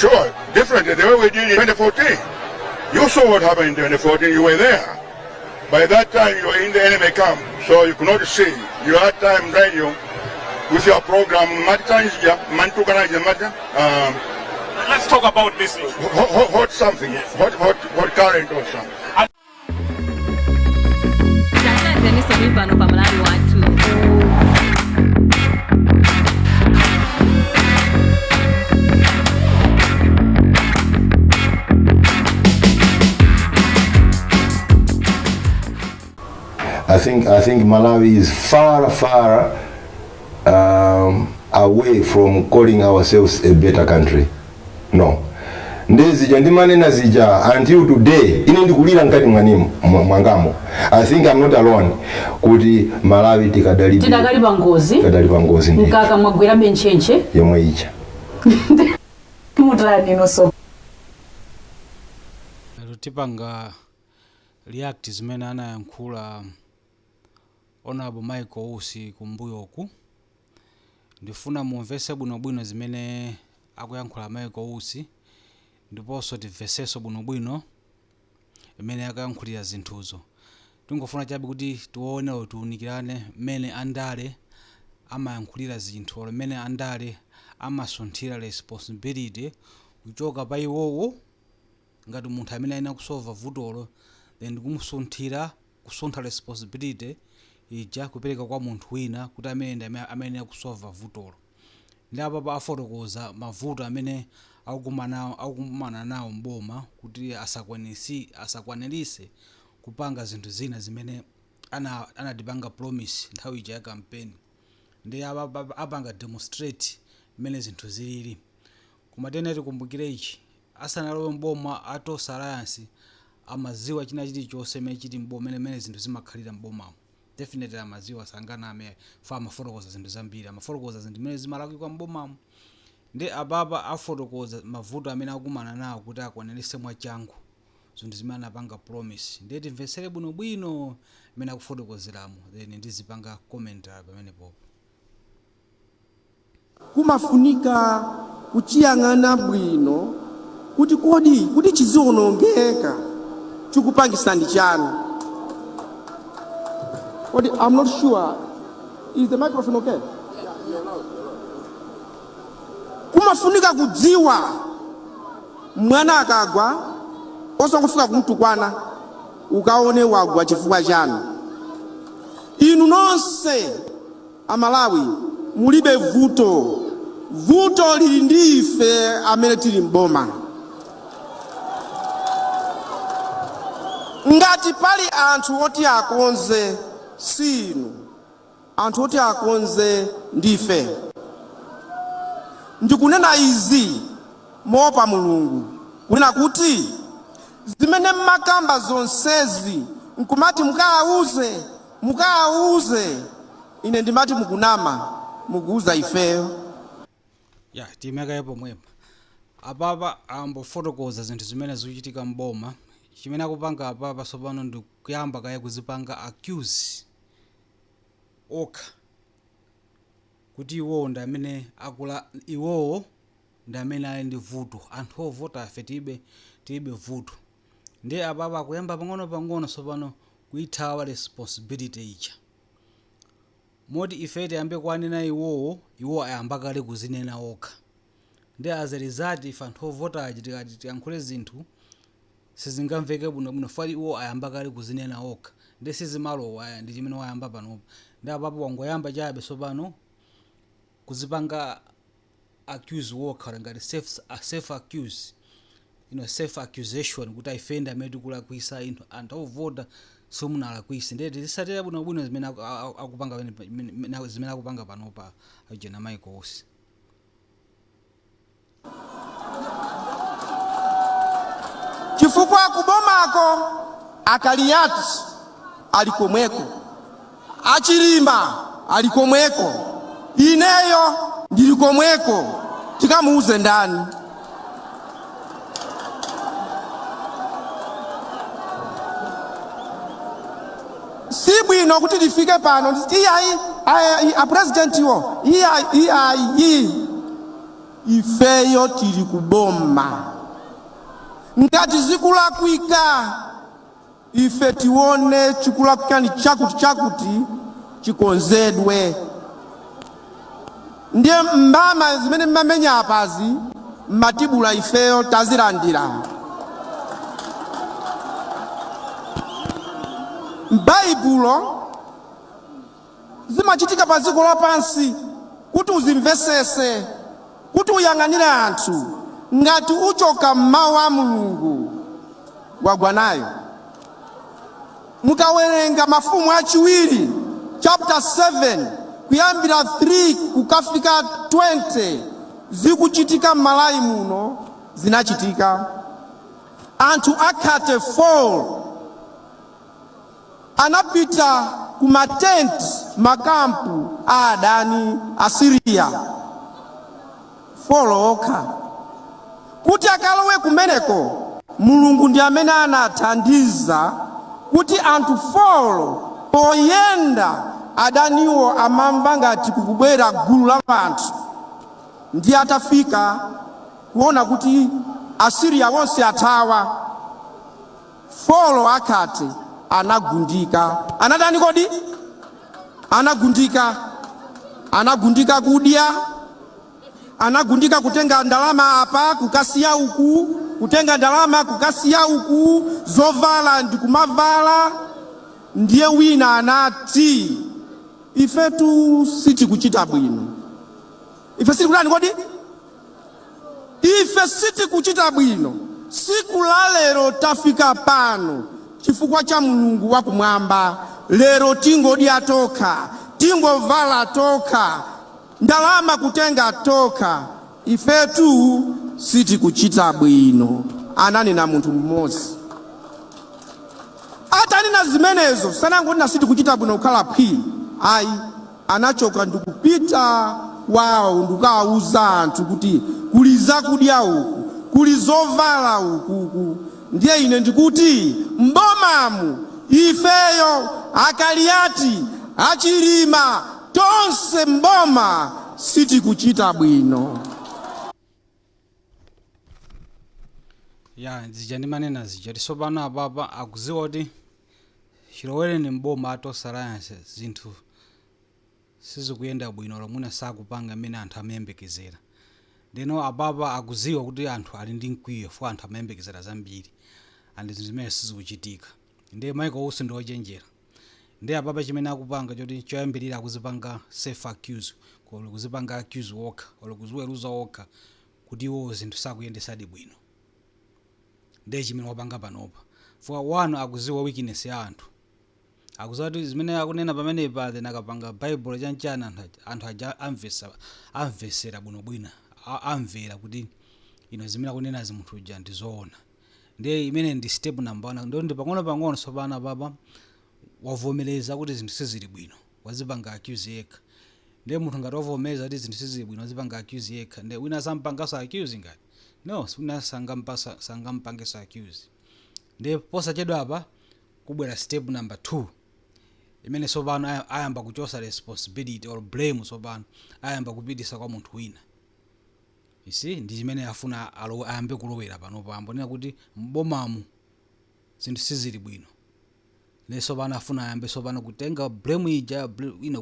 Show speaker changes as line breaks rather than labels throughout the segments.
Sure, different the way we did in 2014. You saw what happened in 2014, you were there. By that time, you were in the enemy camp, so you could not see. You had time radio with your program,
let's talk about this issue.
Hot something, hot current or something.
I think Malawi is far away from calling ourselves a better country. No. Ndezija ndimanena zija until today ine ndikulira ngati mwangamo. I think I'm not alone kuti Malawi tikadali pangozi
mkaka mwagwira benchenche
yomwe icha
mutani noso
tipanga react zimene anayankhula Honorable Michael Usi kumbuyoku. Ndifuna mumvese bwinobwino zimene akuyankhula Michael Usi ndiponso timveseso bwinobwino imene akayankhulira zinthuzo. Tingofuna chabe kuti tione tiunikirane mmene andale amayankhulira zinthu mmene andale amasunthira responsibility kuchoka pa iwowo ngati munthu amene ayina kusolva vutolo then kusuntha responsibility ija kupereka kwa munthu wina kuti amene kusolva vutolo. Ndi apa afotokoza mavuto amene akukumana nawo mboma kuti asakwanirise kupanga zinthu zina zimene anadipanga promise nthawi ija ya campaign. Ndi apanga demonstrate mmene zinthu zilili. Koma tena tikumbukire ichi asanalowe mboma a Tonse Alliance amaziwa china chilichonse mmene chiti mboma mmene zinthu zimakhalira mbomamo. Definitely amaziwa sangana ame fama fotokoza zinthu zambiri amafotokoza zinthu mmene zimalakika mbomamo. Ndi ababa afotokoza mavuto amene akumana nawo kuti akwanirise mwachangu zinthu zimene anapanga promise. Ndi timvesere bwinobwino mmene akufotokozeramo then ndizipanga comment pamene popo.
Kumafunika kuchiyang'ana bwino kuti chizionongeka chikupangisa ndi chanu. I'm not sure. Is the microphone okay? Kumafunika kudziwa mwana akagwa osakufika kumtukwana ukaone wagwa chifukwa chanu. Inu nonse amalawi mulibe vuto lili ndi ife amene tili mboma. Ngati pali anthu oti akonze sinu, anthu oti akonze ndife. Ndikunena izi moopa Mulungu kunena kuti zimene makamba zonsezi nkumati mukauze ine ndimati mukunama mukuuza ifeyo.
Timeka yepo mwepa apapa ambofotokoza zinthu zimene zikuchitika mboma. Chimene akupanga apapa sopano ndi kuyamba kaya kuzipanga accuse okha kuti iwowo ndi amene iwowo ndi amene ali ndi vuto. Anthu ovota afe tilibe vuto. Ndi apapa akuyamba pang'ono sopano kuithawa responsibility ija. Moti ife tiyambe kwanena iwo ayamba kale kuzinena okha. Ndi as a result ife anthu ovota aja tikati tiyankhule zinthu sizingamveke bwinobwino fali iwo ayamba kale kuzinena okha. Ndi sizimalowa ndi chimene wayamba panopa. Ndi apapo wangoyamba chabe sopano kuzipanga accuse okha ngati self accuse, self accusation kuti ifende amene tikulakwisa anthu ovota somunalakwisa. Ndi tisatira bwinobwino zimene akupanga panopa ajena Michael Usi.
Chifukwa kubomako akaliyati alikomweko, achilimba alikomweko, ineyo ndilikomweko, tikamuuze ndani. Si bwino kuti tifike pano a president iwo ifeyo tili kuboma. Ngati zikulakwika ife tione chikulakwika ni chakuti chikonzedwe. Ndiye mbama zimene mmamenya apazi matibula ifeyo tazilandira. Baibulo zimachitika pa dziko lapansi kuti uzimvesese, kuti uyang'anire anthu. Ngati uchoka mmawu a Mulungu wagwanayo. Mukawerenga Mafumu achiwiri chapter 7 kuyambira 3 kukafika 20 zikuchitika m'Malawi muno zinachitika. Anthu akhate 4 anapita kumatent makampu a adani Assyria 4 okha. Kuti akalowe kumeneko Mulungu ndi amene anathandiza kuti anthu 4 poyenda adaniwo amamva ngati kukubwera gulu la anthu. Ndi atafika kuona kuti Assyria wonse athawa, 4 akhate anagundika. Anadani kodi? Anagundika kudya, anagundika kutenga ndalama apa kukasiya uku, kutenga ndalama kukasiya uku, zovala ndikumavala. Ndiye wina anati ifetu siti kuchita bwino. Ife siti kulani kodi? Ife siti kuchita bwino. Siku la lero tafika pano chifukwa cha Mulungu wakumwamba. Lero tingodya toka, tingovala toka, ndalama kutenga toka. Ifetu siti kuchita bwino. Ananena munthu mmodzi. Atanena zimenezo sanangoti na siti kuchita bwino kukhala phi. Ayi, anachoka ndikupita kwawo ndikawuza anthu kuti kuli zakudya uku, kuli zovala uku. Ndiye ine ndikuti mbomamu ifeyo akaliyati achilima tonse mboma siti kuchita bwino.
Ya zija ndimanena zija tisopano apapa akuziwa kuti chilowere ni mboma a Tonse Alliance zinthu sizikuyenda bwino lomwe sakupanga mmene anthu amayembekezera. Ndeno apapa akuziwa kuti anthu ali ndi mkwiyo fo anthu amayembekezera zambiri andi zinthu zimene sizikuchitika. Ndiye Michael Usi ndi ochenjera. Ndiye apapa chimene akupanga choti choyambirira akuzipanga safe accuse, kuzipanga accuse wokha olo kuziweruza wokha kuti iwo zinthu sakuyendesadi bwino. Ndiye chimene wapanga panopa. For one akuziwa weakness ya anthu. Akuziwa kuti zimene akunena pamene pa then akapanga Bible chanchana anthu aja amvesera bwinobwino. Amvera kuti zimene akunena zimunthu uja ndizoona. Ndiye imene ndi step number 1. Ndo ndi pang'ono sopana papa wavomereza kuti zinthu sizili bwino, wazipanga accuse yekha. Ndiye munthu ngati wavomereza kuti zinthu sizili bwino wazipanga accuse yekha, ndiye wina sampangaso accuse ngati no wina sangampangeso accuse. Ndiye posachedwa apa kubwera step number 2 imene sopano ayamba kuchosa responsibility or blame. Sopano ayamba kupitisa kwa munthu wina. Isi ndi chimene afuna ayambe kulowera panopo ambonena kuti mbomamu zinthu sizili bwino. Sopano afuna ayambe sopano kutenga blame ija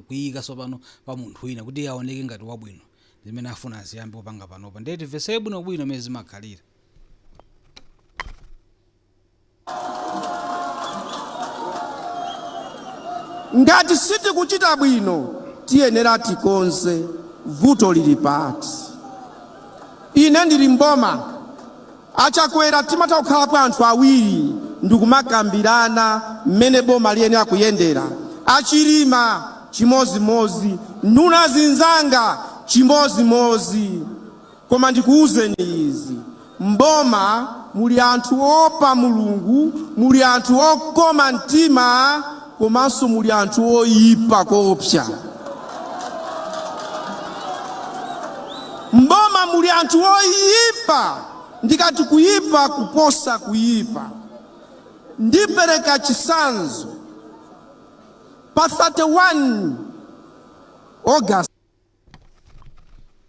kuyika sopano pa munthu wina kuti aoneke ngati wabwino. Zimene afuna aziyambe kupanga panopa. Ndiye tivese bwino mezi zimakhalira.
Ngati siti kuchita bwino tiyenera tikonze vuto lili pati. Ine ndili mboma achakwera timata kukhalapo anthu awiri ndikumakambirana mmene boma liyenera kuyendera. Achilima chimozimozi, nduna zinzanga chimozimozi. Koma ndikuuzeni izi, mboma muli anthu opa Mulungu, muli anthu okoma mtima, komanso muli anthu oyipa koopsa. Mboma muli anthu oyipa, ndikati kuyipa kuposa kuyipa. Ndipereka chisanzo pa 31 August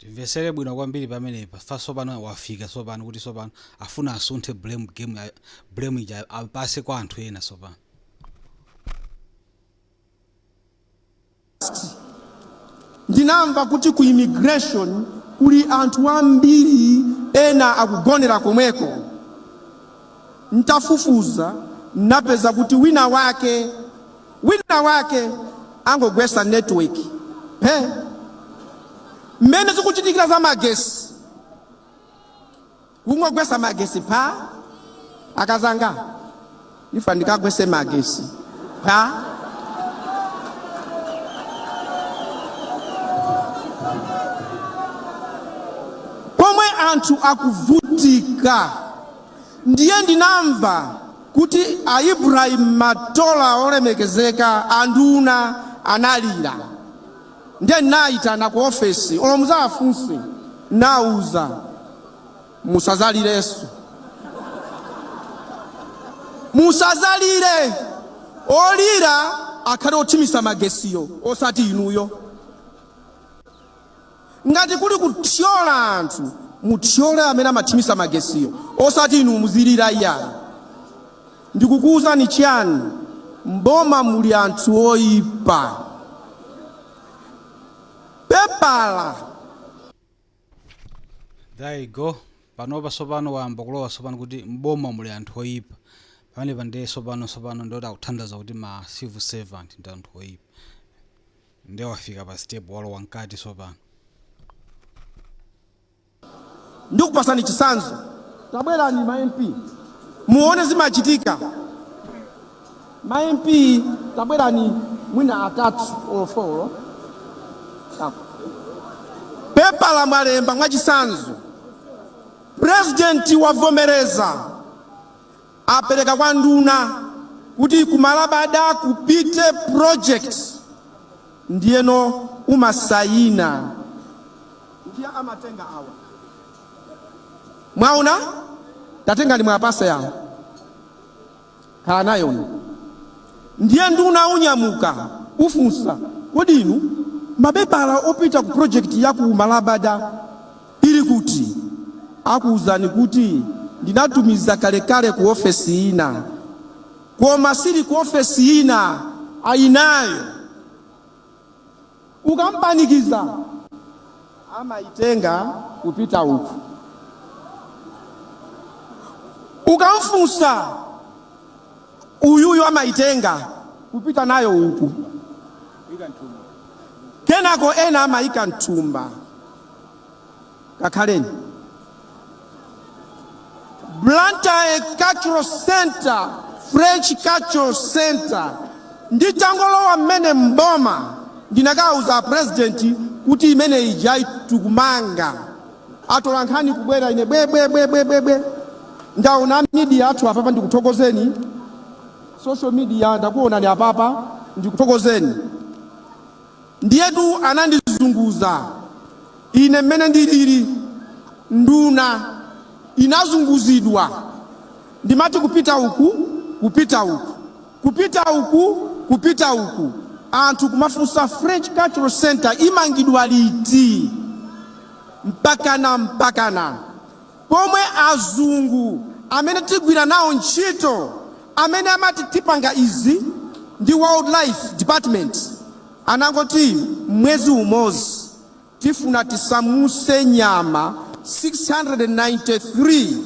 timvesere bwino kwambiri pamenepa fa sopano wafika sopano kuti sopano afuna asunthe blame ija apase kwa anthu ena sopano.
Ndinamva kuti ku immigration kuli anthu ambiri ena akugonera komweko. Ntafufuza napeza kuti wina wake angogwesa network. Mmene zikuchitikira za magesi. Kungogwesa magesi pa akazanga ifa ndikagwese magesi pa pomwe anthu akuvutika. Ndiye ndinamva kuti Ibrahim Matola olemekezeka anduna analira. Ndiye naitana ku ofesi olomuza afunse nauza musazalireso. Musazalire olira akhale otimisa magesiyo osati inuyo. Ngati kuli kuthyola anthu muthyole amene amatimisa magesiyo osati inu muzilira iya. Ndikukuwuzani chiyani, mboma muli anthu oyipa. Pepala.
There you go. Panopa sopano wamba kulowa sopano kuti mboma muli anthu oyipa. Pamene pande sopano ndoti akuthandaza kuti ma civil servant ndi anthu oyipa. Ndiye wafika pa step walowa mkati sopano.
Ndikupasani chisanzo. Tabwerani ma MP. Muone zimachitika. Ma MP tabwerani mwina atatu or 4. Pepa la malemba mwachisanzo. President wavomereza apereka kwa nduna kuti kumalabada kupite project ndiyeno umasayina. Ndiye amatenga awa. Mwaona? Tatenga ni mwapasa yao. Kala nayo. Ndiye nduna unyamuka ufunsa kodi inu mabepala opita ku project ya ku malabada ili kuti akuuzani kuti ndinatumiza kalekale ku ofesi ina koma sili ku ofesi ina ayinayo. Ukampanikiza amaitenga kupita huku. Ukamfunsa uyuyo amaitenga kupita nayo huku. Kenako ena amaika ntumba. Kakhaleni. Blantyre Cultural Center, French Cultural Center. Nditangolowa mmene mboma ndinakauza president kuti imene ijai tukumanga. Atolankhani kubwera ine bwe. Ndaona media atu apapa ndikuthokozeni. Social media ndakuona ni apapa ndikuthokozeni. Ndiyetu anandizunguza. Ine mmene ndilili nduna inazunguzidwa. Ndimati kupita huku. Anthu kumafunsa French Cultural Center imangidwa liti. Mpakana. Pomwe azungu amene tigwira nawo ntchito amene amati tipanga izi ndi Wildlife Department anangoti mwezi umozi tifuna tisamuse nyama 693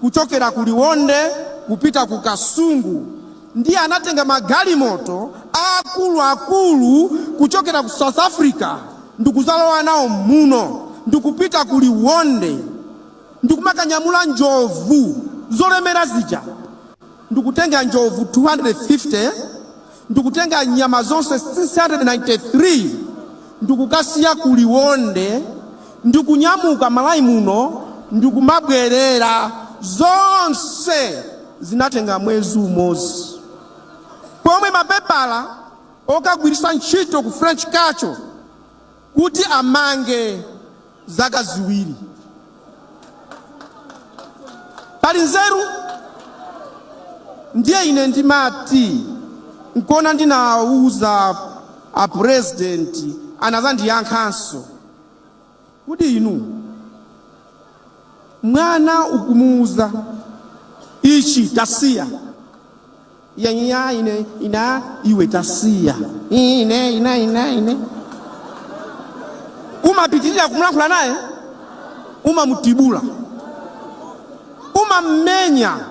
kuchokera ku Liwonde kupita ku Kasungu. Ndiye anatenga magalimoto akulu kuchokera ku South Africa ndikuzalowa nawo muno ndikupita ku Liwonde. Ndikumakanyamula njovu zolemera zija. Ndikutenga njovu 250, ndikutenga nyama zonse 693, ndikukasiya ku Liwonde, ndikunyamuka Malawi muno, ndikumabwerera zonse zinatenga mwezi umozi. Pomwe mapepala okagwirisa ntchito ku French Culture kuti amange zaka ziwiri. Pali nzeru. Ndiye ine ndimati nkona ndinauza a president anazandiyankhanso kuti inu mwana ukumuuza ichi tasiya ya ine ina iwe tasiya ine umapitirira kumlankhula naye, umamutibula, umammenya.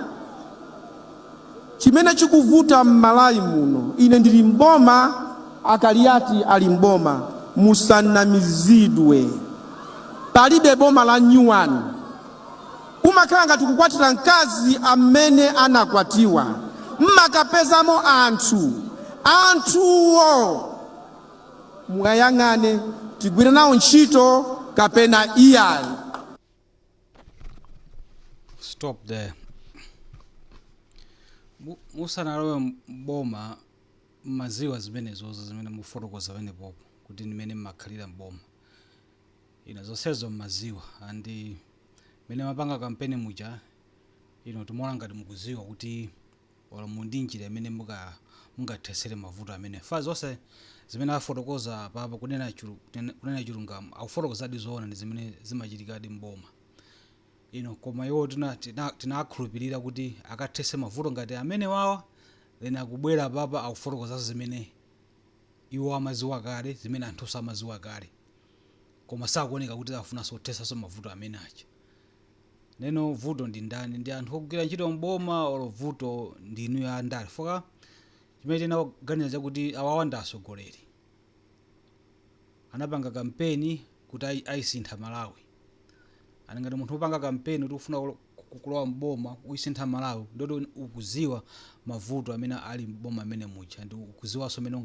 Chimene chikuvuta m'Malawi muno, ine ndili mboma, Akaliati ali mboma, musanamizidwe. Palibe boma la nyuwani. Umakhala ngati kukwatira mkazi amene anakwatiwa. Mmakapezamo anthuwo mukayang'ane tigwire nawo ntchito kapena iyayi.
Stop there. Musanalowe mboma maziwa zimenezozo zimene mufotokoza penepopo kuti nimene mmakhalira mboma zonsezo maziwa andi mene mapanga kampeni muja timaona ngati mukuziwa kuti wala mundi njira imene mungathesere mavuto amene fa zonse zimene afotokoza papa kunena chilungamo akufotokozadi zoona ndi zimene zimachitikadi mboma koma iwo tinakhulupirira kuti akathese mavuto ngati amene wawa then akubwera papa akufotokoza zimene iwo amaziwa kale zimene anthu amaziwa kale koma sakuoneka kuti afunanso kuthesaso mavuto amene aja. Neno vuto ndi ndani? Ndi anthu ogwira ntchito mboma olo vuto ndi inu ya ndale foka chimene tinaganiza chakuti awawa ndi atsogoleri anapanga kampeni kuti ayisintha Malawi. Ngati munthu upanga kampeni kuti ufuna kulowa mboma uyisintha Malawi ndoti ukuziwa mavuto amene ali mboma amene muja ndi ukuziwaso amene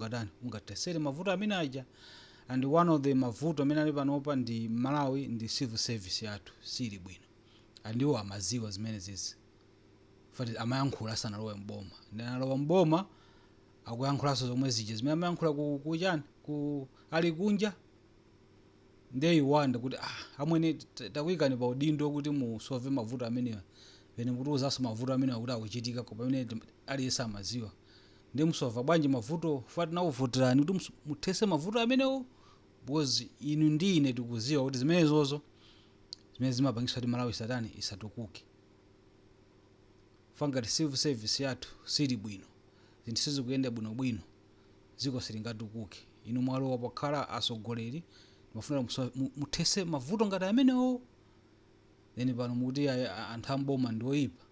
ungathesere mavuto amene aja. And one of the mavuto amene ali panopa ndi Malawi ndi civil service yathu sili bwino andiwo amaziwa zimene zizi fati amayankhula asanalowe mboma ndi analowa mboma akuyankhulaso zomwe zija zimene amayankhula kuchani ali kunja ndiye iwanda kuti amwene takuyikani pa udindo kuti musolve mavuto amenewa pene mutiuzaso mavuto amenewa kuti akuchitika koma pamene aliyesa amaziwa ndi musolva bwanji mavuto fati nauvutirani kuti muthese mavuto amenewo because inu ndi ine tikuziwa kuti zimenezozo zimene zimapangisa kuti Malawi satani isatukuke fangati civil service yathu sili bwino zinthu sizikuyenda bwinobwino ziko silingatukuke inu mwalowa pakhala atsogoleri mafuna muthese mavuto ngati amenewo then pano mukuti anthu amboma ndi oyipa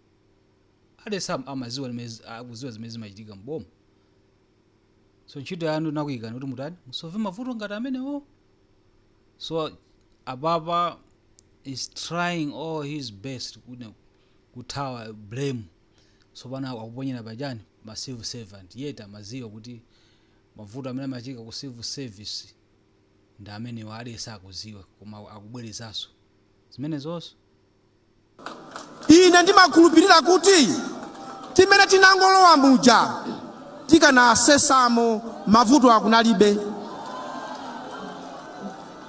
alesa amaziwa akuziwa zimene zimachitika mboma. So ntchito yanu nakuyikani kuti mutani musolve mavuto ngati amenewo. So ababa is trying all his best kuthawa blame so pana akuponyera pajani ma civil servant yeta maziwa kuti mavuto amene amachitika ku civil service ndi amene aliyesa akuziwa koma akubwerezaso zimenezonso.
Ine ndimakhulupirira kuti timene tinangolowa muja tikanasesamo mavuto akunalibe.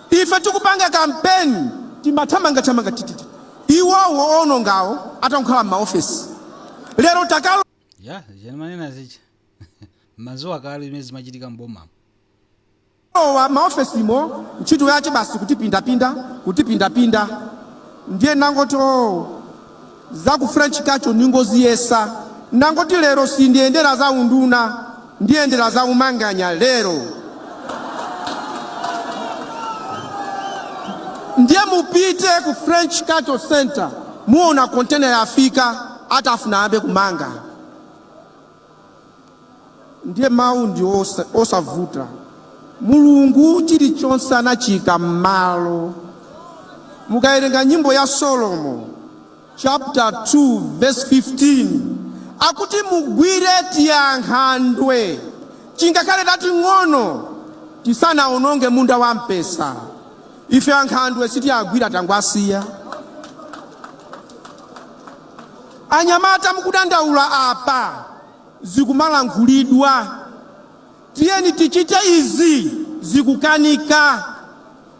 Ife tikupanga kampeni timathamanga tititi iwowo onongawo atankhala m'maofesi lero takalo
jenemanena zicha mazuwa kale zimene zimachitika mboma
wa maofesimo ntchito yache basi kutipindapinda ndiye nangoto za ku French kacho ningoziyesa nangoti lero sindiyendera za unduna ndiyendera za umanganya lero ndiye mupite ku French Cultural Center muona container ya Afrika atafuna abe kumanga ndiye mau ndi osavuta mulungu chilichonse anachika m'malo. Mukawerenga nyimbo ya Solomo chapter 2 verse 15 akuti mugwire tiyankhandwe chingakhale tating'ono tisanaononge munda wa mpesa. Ife ankhandwe sitiyagwira tangwasiya. Anyamata mukudandaula apa zikumalankhulidwa tiyeni tichite izi zikukanika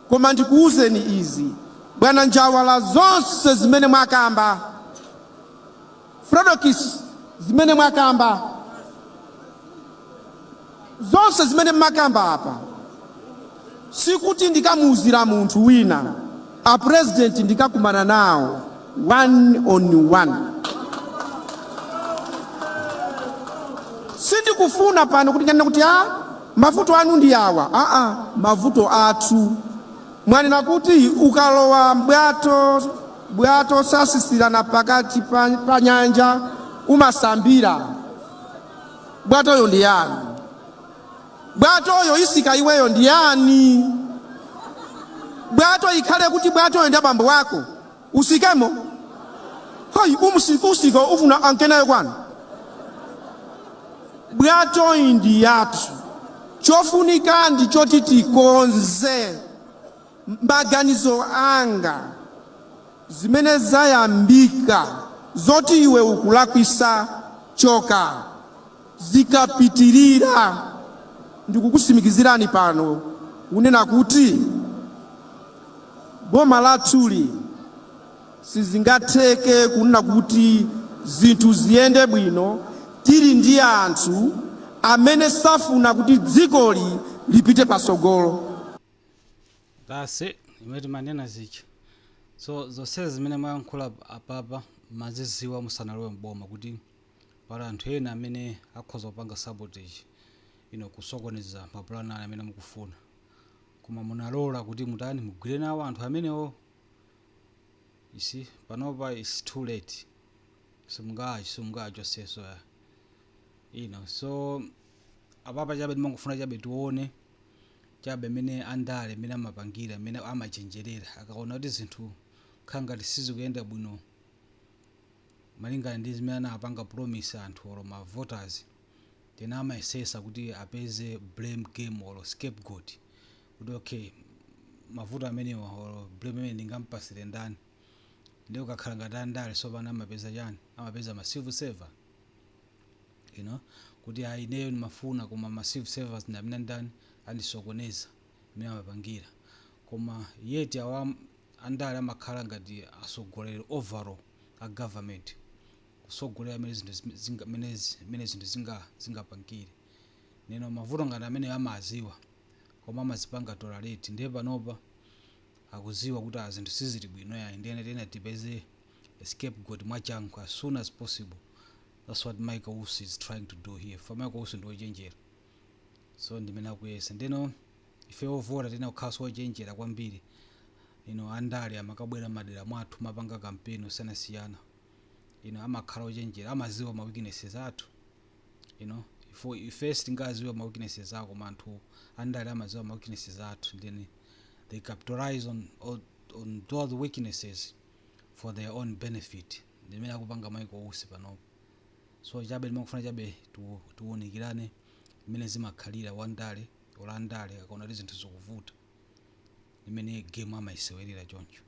koma ndikuuzeni izi bwana njawala zonse zimene mwakamba Frodokis zimene mwakamba zonse zimene mwakamba apa sikuti ndikamuuzira munthu wina a president ndikakumana nawo one on one. Sindikufuna pano kuti ngana kuti mavuto anu ndi awa. Mavuto athu. Mwanena kuti ukalowa bwato sasisirana pakati pa nyanja umasambira. Bwato yo ndi yani? Bwato yo isika iweyo ndi yani? Bwato ikhale kuti bwato yo ndi abambo wako. Usikemo? Hayi usika ufuna ankenayo kwanu. Bwato ndi yathu. Chofunika ndi choti tikonze maganizo anga zimene zayambika zoti iwe ukulakwisa choka zikapitirira. Ndikukusimikizirani pano unena kuti boma lathuli sizingatheke kunena kuti zinthu ziyende bwino tili ndi anthu amene safuna kuti dzikoli lipite pasogolo.
That's it. Imeti manena zicha. So zonse zimene mwayankhula apapa maziziwa musanalowe mboma kuti pala anthu ena amene akhoza kupanga sabotage kusokoneza mapulani amene mukufuna. Koma munalola kuti mutani mugwire nawo anthu amenewo. You see, panopa it's too late. Simungacho seso ya. So apapa chabe timangofuna chabe tione chabe mene andale mene amapangira mene amachenjerera akaona kuti zinthu khanga tisizikuyenda bwino malingana ndi zimene anapanga promise anthu olo ma voters tena amayesesa kuti apeze blame game or scapegoat kuti okay mavuto amenewa or blame amene ndingampasire ndani ndio kakhala ngati andale so pana amapeza chani amapeza ma civil server kuti ineyo nimafuna koma ma civil servers ndamina ndani andisokoneza imene amapangira koma yeti awa andale amakhala ngati asogolera overall a government kusogolera mene zinthu zingapangire neno mavuto ngati amene amaziwa koma amazipanga tolerate ndiye panopa akuziwa kuti azinthu sizili bwino yayi ndiye tena tipeze scapegoat mwachangu as soon as possible. That's what Michael Usi is trying to do here. For Michael Usi ndo chenjera. So ndimene akuyesa. Ndeno ife ovota tena ukhaso ochenjera kwambiri. Andale amakabwera madera mwathu mapanga campaign osiyana. Amakhala ochenjera amaziwa ma weaknesses athu. If tingaziwa ma weaknesses ako manthu andale amaziwa ma weaknesses athu then they capitalize on all the weaknesses for their own benefit. Ndimene akupanga Michael Usi panopo. So chabe limakufuna chabe tuonikirane imene zimakhalira wandale olandale akaona zinthu zikuvuta imene game amayisewerera choncho.